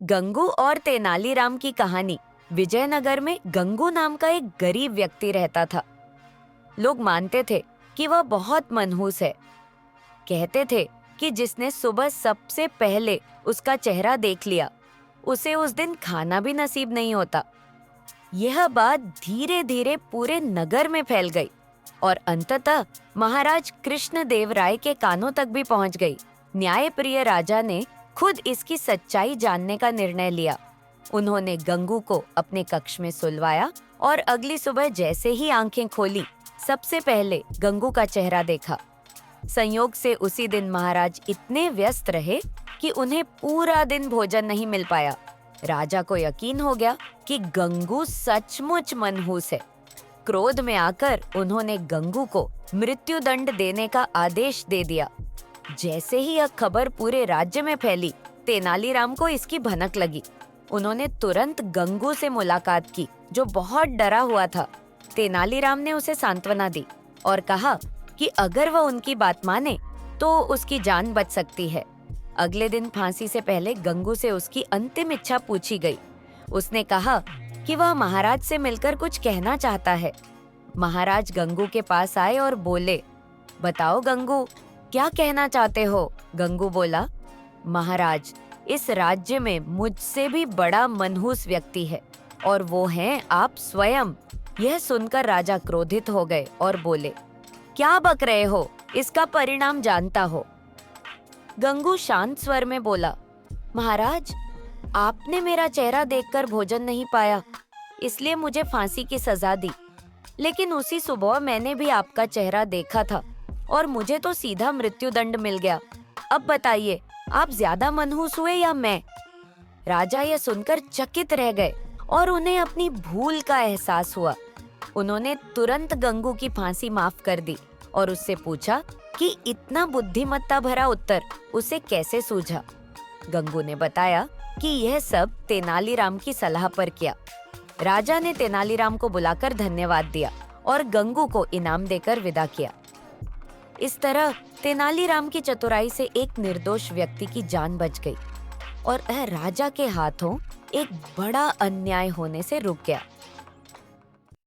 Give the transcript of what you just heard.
गंगू और तेनालीराम की कहानी। विजयनगर में गंगू नाम का एक गरीब व्यक्ति रहता था। लोग मानते थे कि वह बहुत मनहूस है। कहते थे कि जिसने सुबह सबसे पहले उसका चेहरा देख लिया, उसे उस दिन खाना भी नसीब नहीं होता। यह बात धीरे धीरे पूरे नगर में फैल गई और अंततः महाराज कृष्णदेव राय के कानों तक भी पहुंच गई। न्यायप्रिय राजा ने खुद इसकी सच्चाई जानने का निर्णय लिया। उन्होंने गंगू को अपने कक्ष में सुलवाया और अगली सुबह जैसे ही आंखें खोली, सबसे पहले गंगू का चेहरा देखा। संयोग से उसी दिन महाराज इतने व्यस्त रहे कि उन्हें पूरा दिन भोजन नहीं मिल पाया। राजा को यकीन हो गया कि गंगू सचमुच मनहूस है। क्रोध में आकर उन्होंने गंगू को मृत्युदंड देने का आदेश दे दिया। जैसे ही यह खबर पूरे राज्य में फैली, तेनालीराम को इसकी भनक लगी। उन्होंने तुरंत गंगू से मुलाकात की, जो बहुत डरा हुआ था। तेनालीराम ने उसे सांत्वना दी और कहा कि अगर वह उनकी बात माने तो उसकी जान बच सकती है। अगले दिन फांसी से पहले गंगू से उसकी अंतिम इच्छा पूछी गई। उसने कहा कि वह महाराज से मिलकर कुछ कहना चाहता है। महाराज गंगू के पास आए और बोले, बताओ गंगू, क्या कहना चाहते हो? गंगू बोला, महाराज, इस राज्य में मुझसे भी बड़ा मनहूस व्यक्ति है और वो हैं आप स्वयं। यह सुनकर राजा क्रोधित हो गए और बोले, क्या बक रहे हो? इसका परिणाम जानता हो। गंगू शांत स्वर में बोला, महाराज, आपने मेरा चेहरा देखकर भोजन नहीं पाया, इसलिए मुझे फांसी की सजा दी। लेकिन उसी सुबह मैंने भी आपका चेहरा देखा था और मुझे तो सीधा मृत्युदंड मिल गया। अब बताइए, आप ज्यादा मनहूस हुए या मैं? राजा यह सुनकर चकित रह गए और उन्हें अपनी भूल का एहसास हुआ। उन्होंने तुरंत गंगू की फांसी माफ कर दी और उससे पूछा कि इतना बुद्धिमत्ता भरा उत्तर उसे कैसे सूझा। गंगू ने बताया कि यह सब तेनालीराम की सलाह पर किया। राजा ने तेनालीराम को बुलाकर धन्यवाद दिया और गंगू को इनाम देकर विदा किया। इस तरह तेनालीराम की चतुराई से एक निर्दोष व्यक्ति की जान बच गई और राजा के हाथों एक बड़ा अन्याय होने से रुक गया।